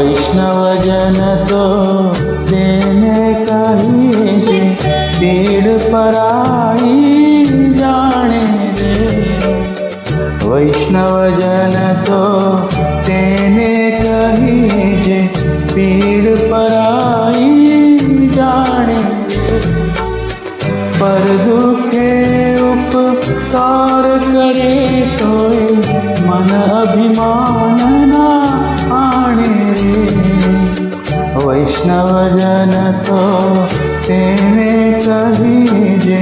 वैष्णवजन तो तेने कही पीड़ पराई जाने रे। वैष्णवजन तो तेने कही पीड़ पराई जाने रे। पर दुखे उपकार करे तो मन अभिमान ना आने रे। वैष्णवजन तो तेने कही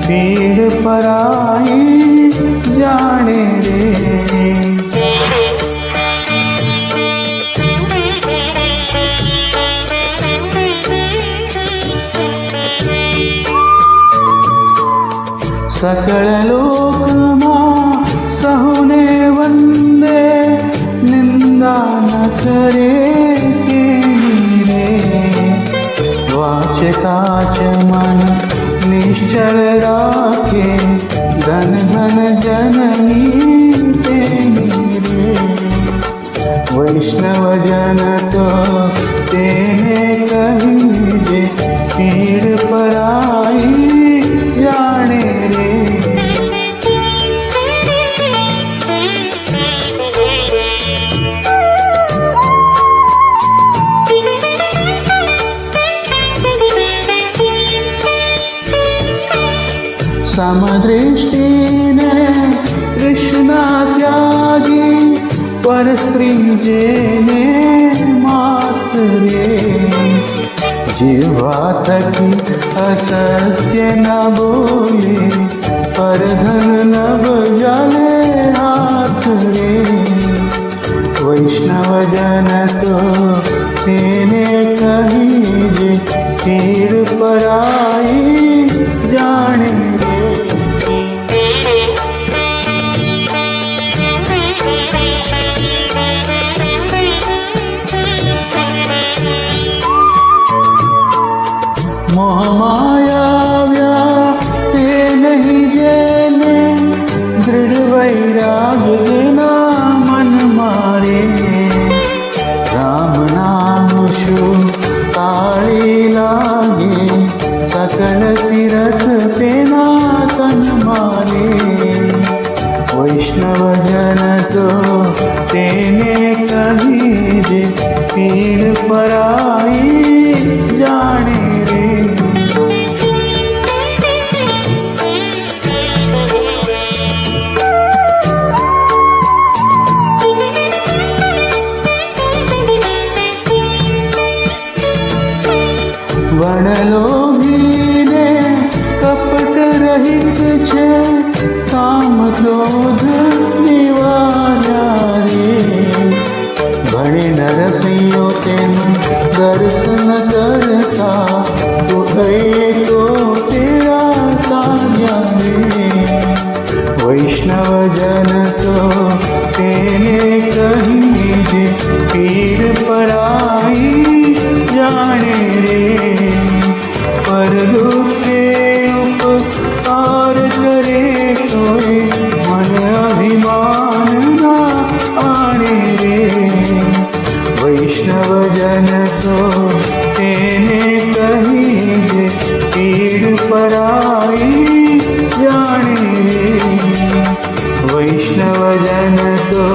पीड़ पराई जाने रे। सकल लोक मां सहुने वंदे निंदा न करे केनी रे। वाच काच मन निश्चल राखे धन धन जननी तेनी रे। वैष्णवजन तो तेने कही पीड़ पराई जाने रे। समदृष्टि ने कृष्णा त्यागी पर स्त्री जेने मात रे। जीवा थकी असत्य न बोले पर धन नभ जले हाथ रे। वैष्णवजन तो तेने कही पीड़ पराई जाने रे। मोह माया व्याप्ते नहीं जेने दृढ़ वैराग बिना मन मारे। राम नाम शु काली लागे सकल तीरथ पेना तन मारे। वैष्णवजन तो तेने कही पीड़ पराई जाने रे। वनलोभी ने कपट रहित छे काम क्रोध निवार्या रे। भणे नरसिंहो तेनु दर्शन करता तो एको तेरा कार्या रे। वैष्णवजन तो तेने कही पीड़ पराई जाने रे। पर दुखे उपकार करे कोई मन अभिमान ना आने रे। वैष्णवजन तो तेने कही पीड़ पराई जाने रे। वैष्णवजन तो